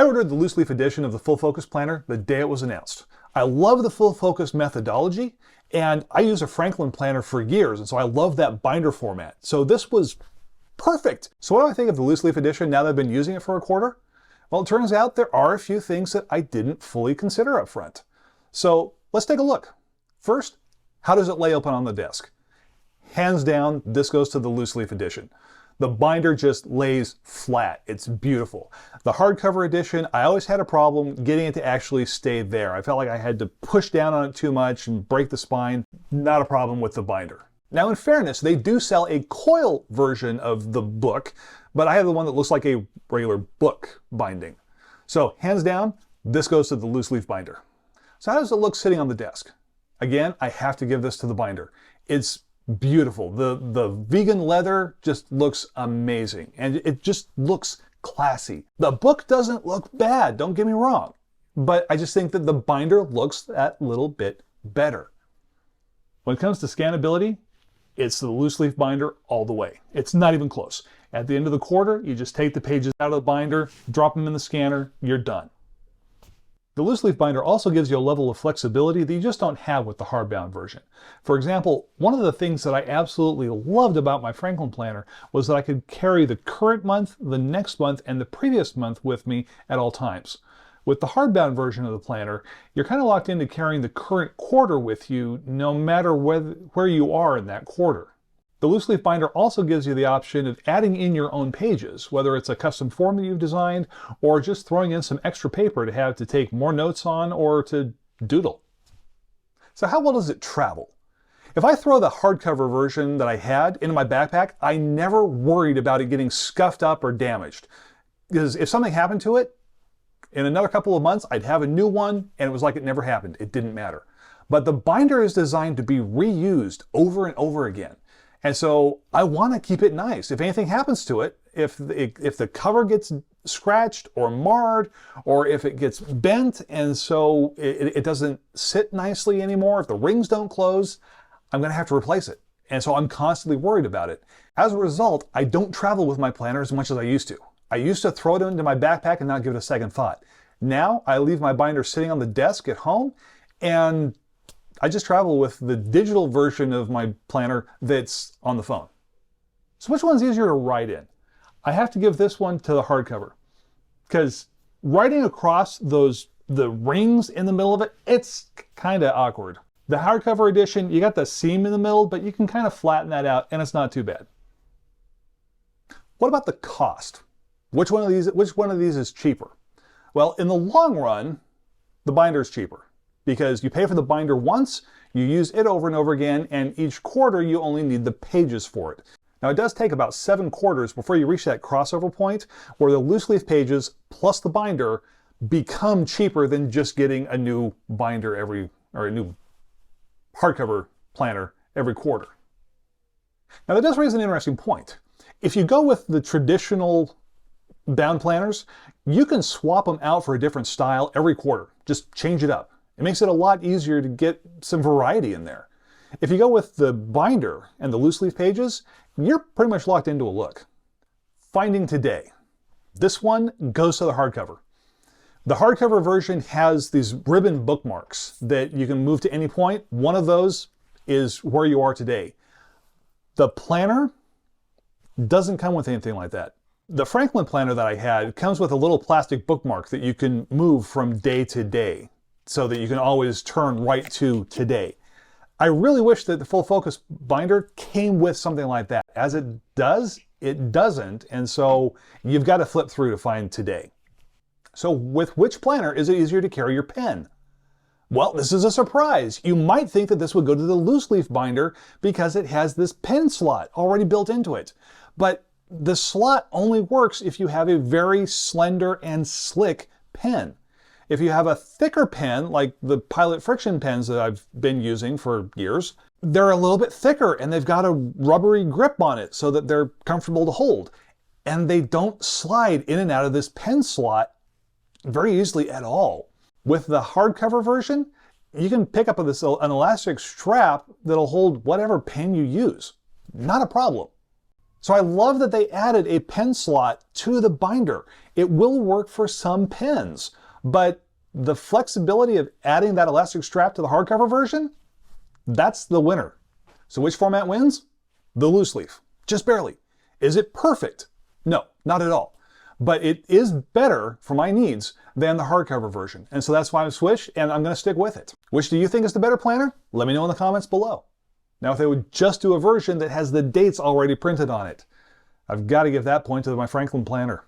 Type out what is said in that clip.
I ordered the loose leaf edition of the Full Focus Planner the day it was announced. I love the full focus methodology, and I use a Franklin planner for years, and so I love that binder format. So this was perfect. So what do I think of the loose leaf edition now that I've been using it for a quarter? Well, it turns out there are a few things that I didn't fully consider up front. So let's take a look. First, how does it lay open on the desk? Hands down, this goes to the loose leaf edition. The binder just lays flat. It's beautiful. The hardcover edition, I always had a problem getting it to actually stay there. I felt like I had to push down on it too much and break the spine. Not a problem with the binder. Now, in fairness, they do sell a coil version of the book, but I have the one that looks like a regular book binding. So, hands down, this goes to the loose leaf binder. So how does it look sitting on the desk? Again, I have to give this to the binder. It's beautiful. The vegan leather just looks amazing, and it just looks classy. The book doesn't look bad, don't get me wrong, but I just think that the binder looks that little bit better. When it comes to scannability, it's the loose leaf binder all the way. It's not even close. At the end of the quarter, you just take the pages out of the binder, drop them in the scanner, you're done. The loose leaf binder also gives you a level of flexibility that you just don't have with the hardbound version. For example, one of the things that I absolutely loved about my Franklin planner was that I could carry the current month, the next month, and the previous month with me at all times. With the hardbound version of the planner, you're kind of locked into carrying the current quarter with you no matter where you are in that quarter. The loose leaf binder also gives you the option of adding in your own pages, whether it's a custom form that you've designed or just throwing in some extra paper to have to take more notes on or to doodle. So how well does it travel? If I throw the hardcover version that I had into my backpack, I never worried about it getting scuffed up or damaged. Because if something happened to it, in another couple of months, I'd have a new one, and it was like it never happened. It didn't matter. But the binder is designed to be reused over and over again. And so I want to keep it nice. If anything happens to it, if the cover gets scratched or marred, or if it gets bent and so it doesn't sit nicely anymore, if the rings don't close, I'm going to have to replace it. And so I'm constantly worried about it. As a result, I don't travel with my planner as much as I used to. I used to throw it into my backpack and not give it a second thought. Now I leave my binder sitting on the desk at home, and I just travel with the digital version of my planner that's on the phone. So which one's easier to write in? I have to give this one to the hardcover, because writing across the rings in the middle of it, it's kind of awkward. The hardcover edition, you got the seam in the middle, but you can kind of flatten that out and it's not too bad. What about the cost? Which one of these is cheaper? Well, in the long run, the binder is cheaper because you pay for the binder once, you use it over and over again, and each quarter you only need the pages for it. Now it does take about 7 quarters before you reach that crossover point where the loose leaf pages plus the binder become cheaper than just getting a new binder or a new hardcover planner every quarter. Now that does raise an interesting point. If you go with the traditional bound planners, you can swap them out for a different style every quarter. Just change it up. It makes it a lot easier to get some variety in there. If you go with the binder and the loose leaf pages, you're pretty much locked into a look. Finding today. This one goes to the hardcover. The hardcover version has these ribbon bookmarks that you can move to any point. One of those is where you are today. The planner doesn't come with anything like that. The Franklin planner that I had comes with a little plastic bookmark that you can move from day to day so that you can always turn right to today. I really wish that the Full Focus binder came with something like that. As it does, it doesn't, and so you've got to flip through to find today. So with which planner is it easier to carry your pen? Well, this is a surprise. You might think that this would go to the loose leaf binder because it has this pen slot already built into it. But the slot only works if you have a very slender and slick pen. If you have a thicker pen, like the Pilot friction pens that I've been using for years, they're a little bit thicker and they've got a rubbery grip on it so that they're comfortable to hold. And they don't slide in and out of this pen slot very easily at all. With the hardcover version, you can pick up an elastic strap that'll hold whatever pen you use. Not a problem. So I love that they added a pen slot to the binder. It will work for some pens, but the flexibility of adding that elastic strap to the hardcover version, that's the winner. So which format wins? The loose leaf, just barely. Is it perfect? No, not at all. But it is better for my needs than the hardcover version. And so that's why I've switched, and I'm going to stick with it. Which do you think is the better planner? Let me know in the comments below. Now, if they would just do a version that has the dates already printed on it, I've got to give that point to my Franklin planner.